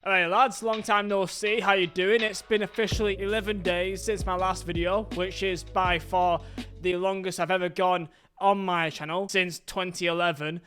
Alright lads, long time no see, how you doing? It's been officially 11 days since my last video, which is by far the longest I've ever gone on my channel since 2011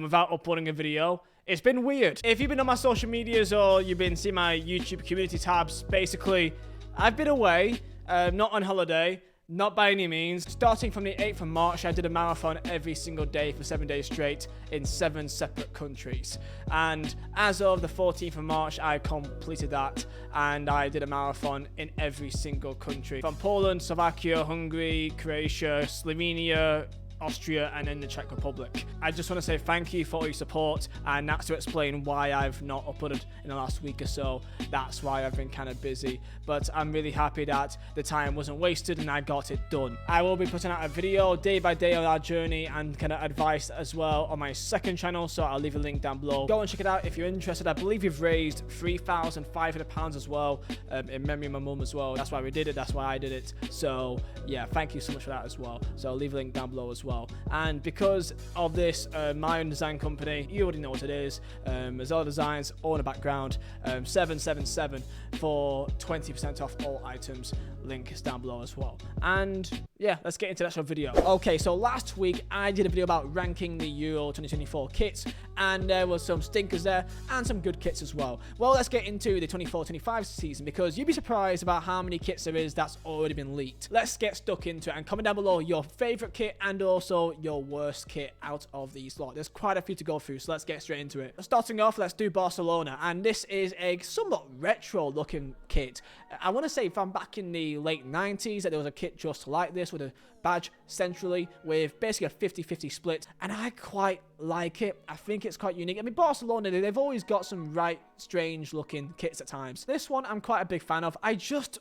without uploading a video. It's been weird. If you've been on my social medias or you've been seeing my YouTube community tabs, basically, I've been away, not on holiday. Not by any means. Starting from the 8th of March, I did a marathon every single day for 7 days straight in 7 separate countries. And as of the 14th of March, I completed that and I did a marathon in every single country. From Poland, Slovakia, Hungary, Croatia, Slovenia, Austria, and then the Czech Republic. I just want to say thank you for all your support, and that's to explain why I've not uploaded in the last week or so. That's why I've been kind of busy, but I'm really happy that the time wasn't wasted and I got it done. I will be putting out a video day by day on our journey and kind of advice as well on my second channel, so I'll leave a link down below. Go and check it out if you're interested. I believe we've raised £3,500 as well, in memory of my mum as well. That's why we did it, that's why I did it. So yeah, thank you so much for that as well. So I'll leave a link down below as well. And because of this, my own design company, you already know what it is, Vizeh Designs, all in the background, 777 for 20% off all items. Link is down below as well. And yeah, let's get into the actual video. Okay, so last week I did a video about ranking the Euro 2024 kits, and there was some stinkers there and some good kits as well. Well, let's get into the 24-25 season, because you'd be surprised about how many kits there is that's already been leaked. Let's get stuck into it, and comment down below your favorite kit and also your worst kit out of these lot. There's quite a few to go through, so let's get straight into it. Starting off, let's do Barcelona, and this is a somewhat retro looking kit. I want to say from back in the late 90s that there was a kit just like this with a badge centrally with basically a 50-50 split, and I quite like it. I think it's quite unique. I mean, Barcelona, they've always got some right strange looking kits at times. This one I'm quite a big fan of. I just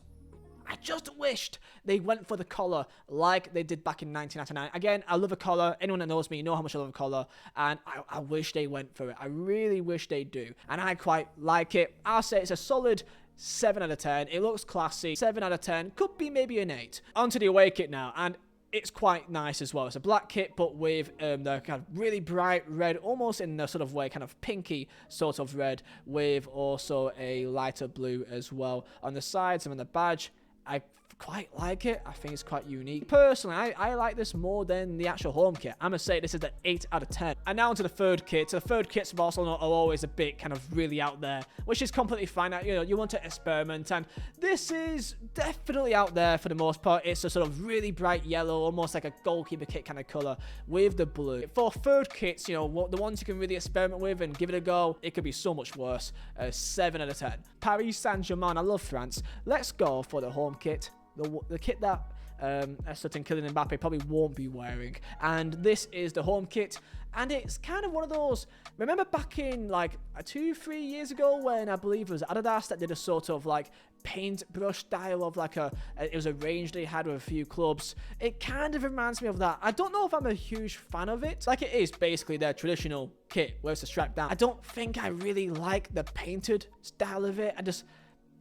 wished they went for the collar like they did back in 1999. Again, I love a collar. Anyone that knows me, you know how much I love a collar, and I wish they went for it. I really wish they do, and I quite like it. I'll say it's a solid 7 out of 10. It looks classy. 7 out of 10. Could be maybe an 8. Onto the away kit now, and it's quite nice as well. It's a black kit, but with the kind of really bright red, almost in the sort of way, kind of pinky sort of red, with also a lighter blue as well on the sides and on the badge. I quite like it. I think it's quite unique. Personally, I like this more than the actual home kit. I'm gonna say this is an 8 out of 10. And now onto the third kit. So the third kits of Barcelona are always a bit kind of really out there, which is completely fine. You know, you want to experiment, and this is definitely out there for the most part. It's a sort of really bright yellow, almost like a goalkeeper kit kind of color with the blue. For third kits, you know, the ones you can really experiment with and give it a go, it could be so much worse. 7 out of 10. Paris Saint-Germain. I love France. Let's go for the home kit. The kit that a certain Kylian Mbappe probably won't be wearing, and this is the home kit, and it's kind of one of those. Remember back in like 2-3 years ago when I believe it was Adidas that did a sort of like paintbrush style of like it was a range they had with a few clubs. It kind of reminds me of that. I don't know if I'm a huge fan of it. Like, it is basically their traditional kit where it's a strap down. I don't think I really like the painted style of it.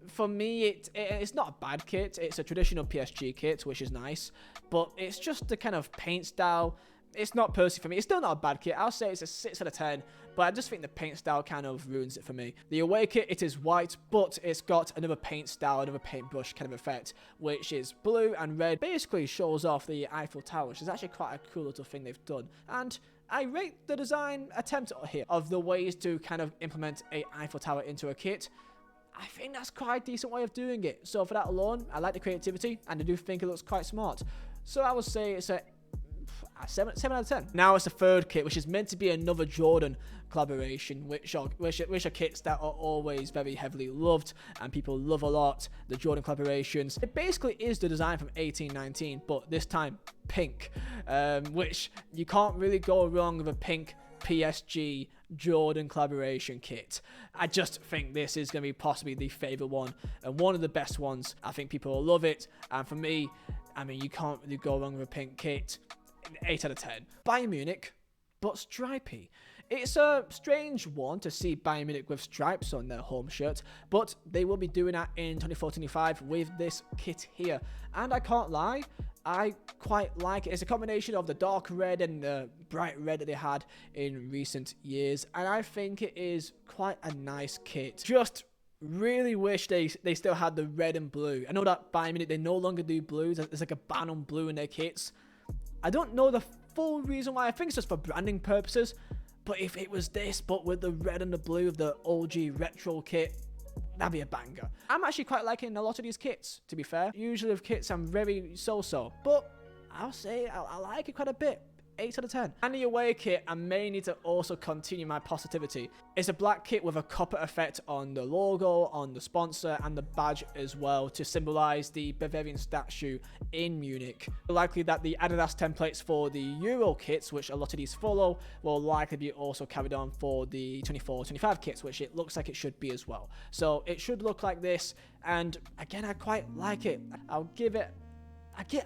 For me, it's not a bad kit. It's a traditional PSG kit, which is nice, but it's just the kind of paint style. It's not personally for me. It's still not a bad kit. I'll say it's a 6 out of 10, but I just think the paint style kind of ruins it for me. The away kit, it is white, but it's got another paint style, another paintbrush kind of effect, which is blue and red. Basically shows off the Eiffel Tower, which is actually quite a cool little thing they've done. And I rate the design attempt here of the ways to kind of implement a Eiffel Tower into a kit. I think that's quite a decent way of doing it. So for that alone, I like the creativity, and I do think it looks quite smart. So I would say it's a 7 out of 10. Now it's the third kit, which is meant to be another Jordan collaboration, which are kits that are always very heavily loved and people love a lot. The Jordan collaborations. It basically is the design from 1819, but this time pink, which you can't really go wrong with a pink PSG Jordan collaboration kit. I just think this is going to be possibly the favorite one and one of the best ones. I think people will love it, and for me, I mean, you can't really go wrong with a pink kit. 8 out of 10. Bayern Munich, but stripy. It's a strange one to see Bayern Munich with stripes on their home shirt, but they will be doing that in 24-25 with this kit here. And I can't lie, I quite like it. It's a combination of the dark red and the bright red that they had in recent years, and I think it is quite a nice kit. Just Really wish they still had the red and blue. I know that Bayern Munich, they no longer do blues. There's like a ban on blue in their kits. I don't know the full reason why. I think it's just for branding purposes. But if it was this, but with the red and the blue of the OG retro kit, that'd be a banger. I'm actually quite liking a lot of these kits, to be fair. Usually with kits, I'm very so-so. But I'll say I like it quite a bit. 8 out of 10. And the away kit, I may need to also continue my positivity. It's a black kit with a copper effect on the logo, on the sponsor, and the badge as well to symbolize the Bavarian statue in Munich. Likely that the Adidas templates for the Euro kits, which a lot of these follow, will likely be also carried on for the 24-25 kits, which it looks like it should be as well. So it should look like this, and again, I quite like it. I'll give it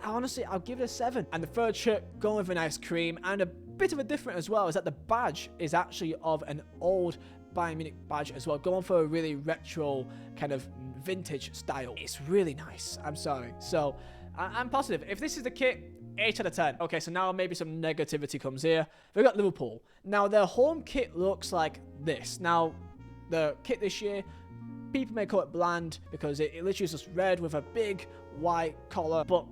honestly, I'll give it a 7. And the third shirt, going with a nice cream, and a bit of a different as well, is that the badge is actually of an old Bayern Munich badge as well, going for a really retro kind of vintage style. It's really nice, I'm sorry. So, I'm positive. If this is the kit, 8 out of 10. Okay, so now maybe some negativity comes here. We've got Liverpool. Now, their home kit looks like this. Now, the kit this year, people may call it bland because it literally is just red with a big white collar, but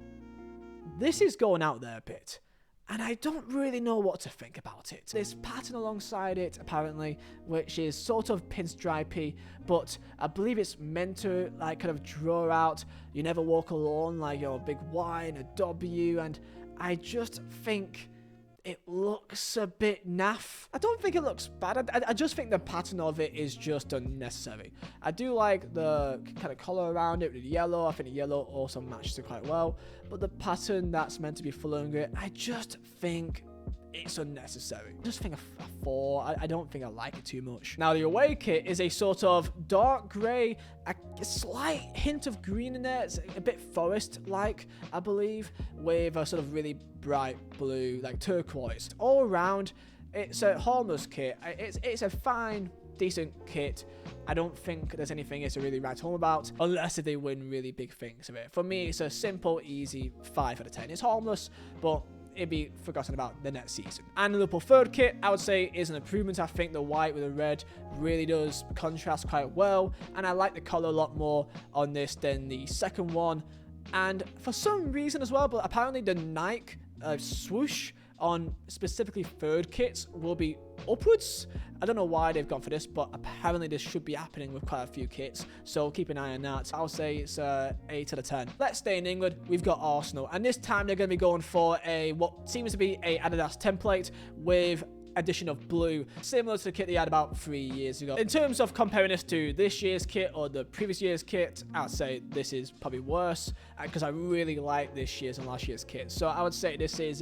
this is going out there a bit, and I don't really know what to think about it. There's pattern alongside it, apparently, which is sort of pinstripey, but I believe it's meant to, like, kind of draw out "You Never Walk Alone," like your big Y and a W, and I just think it looks a bit naff. I don't think it looks bad. I just think the pattern of it is just unnecessary. I do like the kind of color around it with the yellow. I think the yellow also matches it quite well. But the pattern that's meant to be following it, I just think it's unnecessary. I just think a 4. I don't think I like it too much. Now, the away kit is a sort of dark grey, a slight hint of green in there. It's a bit forest-like, I believe, with a sort of really bright blue, like turquoise. All around, it's a harmless kit. It's a fine, decent kit. I don't think there's anything it's to really write home about, unless if they win really big things of it. For me, it's a simple, easy 5 out of 10. It's harmless, but it'd be forgotten about the next season. And the Liverpool third kit, I would say, is an improvement. I think the white with the red really does contrast quite well, and I like the colour a lot more on this than the second one. And for some reason as well, but apparently the Nike swoosh on specifically third kits will be upwards. I don't know why they've gone for this, but apparently this should be happening with quite a few kits, so keep an eye on that. I'll say it's 8 out of 10. Let's stay in England. We've got Arsenal, and this time they're going to be going for what seems to be a Adidas template with addition of blue, similar to the kit they had about 3 years ago. In terms of comparing this to this year's kit or the previous year's kit, I'd say this is probably worse, because I really like this year's and last year's kit. So I would say this is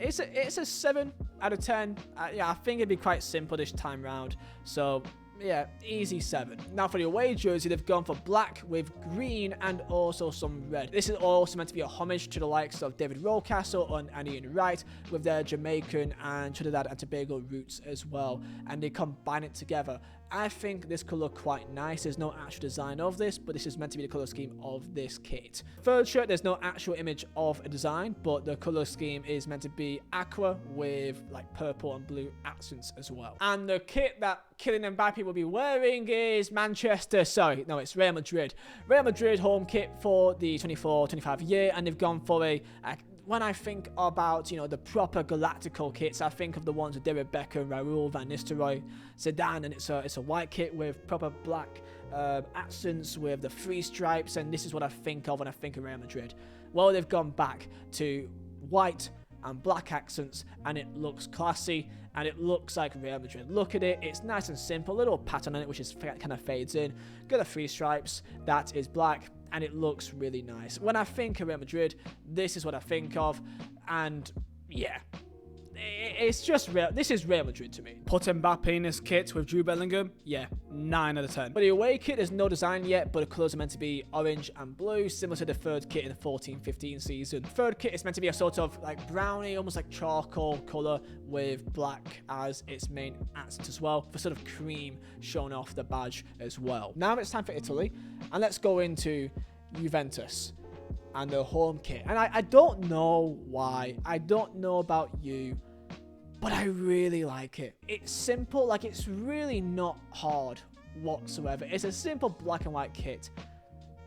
it's a 7 out of 10. Yeah, I think it'd be quite simple this time round. So yeah, easy 7. Now for the away jersey, they've gone for black with green and also some red. This is also meant to be a homage to the likes of David Rocastle and Ian Wright with their Jamaican and Trinidad and Tobago roots as well, and they combine it together. I think this could look quite nice. There's no actual design of this, but this is meant to be the color scheme of this kit. Third shirt, there's no actual image of a design, but the color scheme is meant to be aqua with like purple and blue accents as well. And the kit that Kylian Mbappe will be wearing is it's Real Madrid. Real Madrid home kit for the 24-25 year, and they've gone for when I think about, the proper Galactical kits, I think of the ones with David Beckham, Raul, Van Nistelrooy, Zidane, and it's a white kit with proper black accents with the 3 stripes, and this is what I think of when I think of Real Madrid. Well, they've gone back to white and black accents, and it looks classy, and it looks like Real Madrid. Look at it, it's nice and simple, little pattern on it which is kind of fades in, got the 3 stripes, that is black, and it looks really nice. When I think of Real Madrid, this is what I think of, and yeah, it's just real. This is Real Madrid to me. Put Mbappe in his kit with Jude Bellingham, yeah, 9 out of 10. For the away kit, there's no design yet, but the colours are meant to be orange and blue, similar to the third kit in the 14-15 season. The third kit is meant to be a sort of like brownie, almost like charcoal colour with black as its main accent as well, for sort of cream showing off the badge as well. Now it's time for Italy, and let's go into Juventus and the home kit. And I don't know why, I don't know about you, but I really like it. It's simple, like it's really not hard whatsoever. It's a simple black and white kit,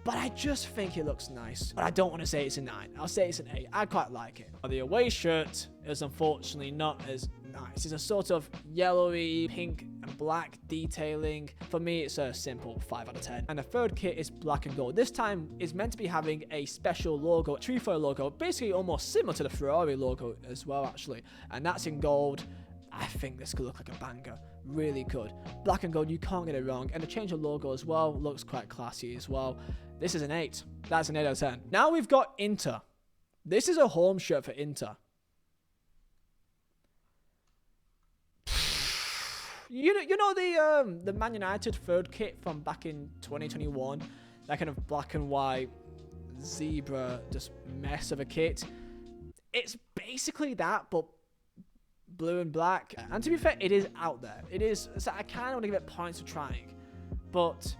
but I just think it looks nice. But I don't want to say it's a 9. I'll say it's an 8. I quite like it. The away shirt is unfortunately not as nice. It's a sort of yellowy, pink and black detailing. For me, it's a simple 5 out of 10. And the third kit is black and gold. This time is meant to be having a special logo, a trefoil logo, basically almost similar to the Ferrari logo as well, actually. And that's in gold. I think this could look like a banger. Really good. Black and gold, you can't get it wrong. And the change of logo as well looks quite classy as well. This is an 8. That's an 8 out of 10. Now we've got Inter. This is a home shirt for Inter. You know the Man United third kit from back in 2021? That kind of black and white zebra just mess of a kit. It's basically that, but blue and black. And to be fair, it is out there. It is. So I kind of want to give it points for trying, but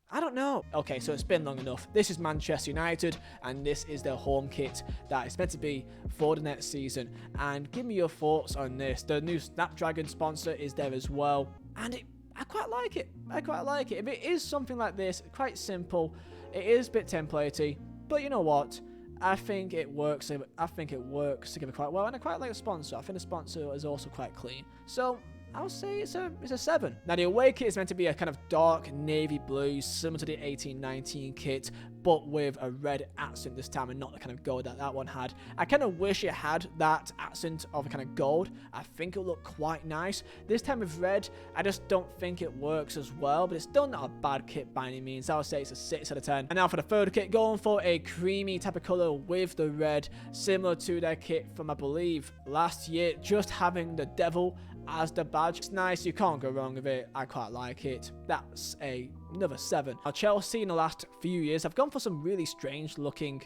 I don't know. Okay, so it's been long enough. This is Manchester United, and this is their home kit that is meant to be for the next season. And give me your thoughts on this. The new Snapdragon sponsor is there as well, and I quite like it. I quite like it. If it is something like this, quite simple, it is a bit templatey, but you know what? I think it works. I think it works together quite well, and I quite like the sponsor. I think the sponsor is also quite clean. So I'll say it's a 7. Now the away kit is meant to be a kind of dark navy blue, similar to the 18-19 kit, but with a red accent this time and not the kind of gold that one had. I kind of wish it had that accent of a kind of gold. I think it would look quite nice. This time with red, I just don't think it works as well, but it's still not a bad kit by any means. I would say it's a 6 out of 10. And now for the third kit, going for a creamy type of color with the red, similar to their kit from, I believe, last year, just having the devil as the badge. It's nice, you can't go wrong with it. I quite like it. That's another 7. Now Chelsea in the last few years have gone for some really strange looking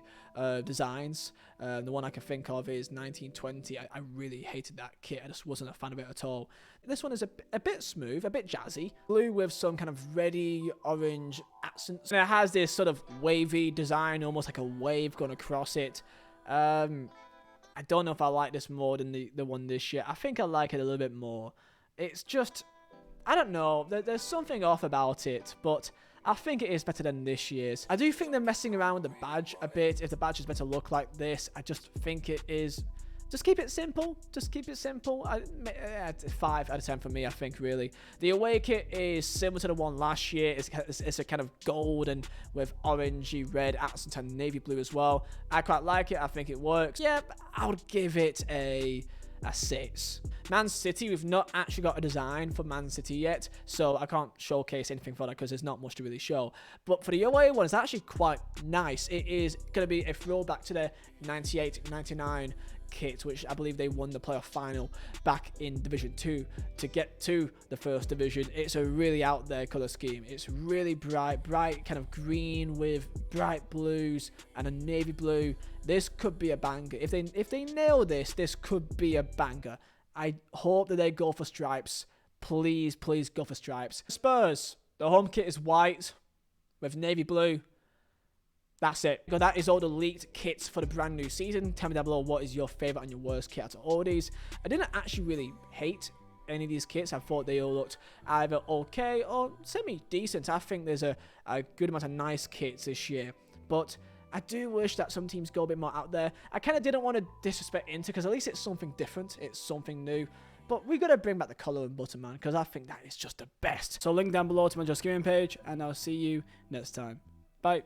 designs. The one I can think of is 1920. I really hated that kit. I just wasn't a fan of it at all. This one is a bit smooth, a bit jazzy. Blue with some kind of reddy orange accents. And it has this sort of wavy design, almost like a wave going across it. I don't know if I like this more than the one this year. I think I like it a little bit more. It's just, I don't know. There's something off about it, but I think it is better than this year's. I do think they're messing around with the badge a bit. If the badge is meant to look like this, I just think it is. Just keep it simple. Just keep it simple. 5 out of 10 for me, I think, really. The away kit is similar to the one last year. It's a kind of gold and with orangey red accent and navy blue as well. I quite like it. I think it works. Yep, I would give it a 6. Man City, we've not actually got a design for Man City yet, so I can't showcase anything for that because there's not much to really show. But for the away one, it's actually quite nice. It is going to be a throwback to their 98-99 kit, which I believe they won the playoff final back in Division 2 to get to the first division. It's a really out there colour scheme. It's really bright kind of green with bright blues and a navy blue. This could be a banger. If they nail this, this could be a banger. I hope that they go for stripes. Please go for stripes. Spurs, the home kit is white with navy blue. That's it. That is all the leaked kits for the brand new season. Tell me down below what is your favourite and your worst kit out of all these. I didn't actually really hate any of these kits. I thought they all looked either okay or semi-decent. I think there's a good amount of nice kits this year. But I do wish that some teams go a bit more out there. I kind of didn't want to disrespect Inter because at least it's something different. It's something new. But we got to bring back the colour and butter, man, because I think that is just the best. So link down below to my Just Gaming page, and I'll see you next time. Bye.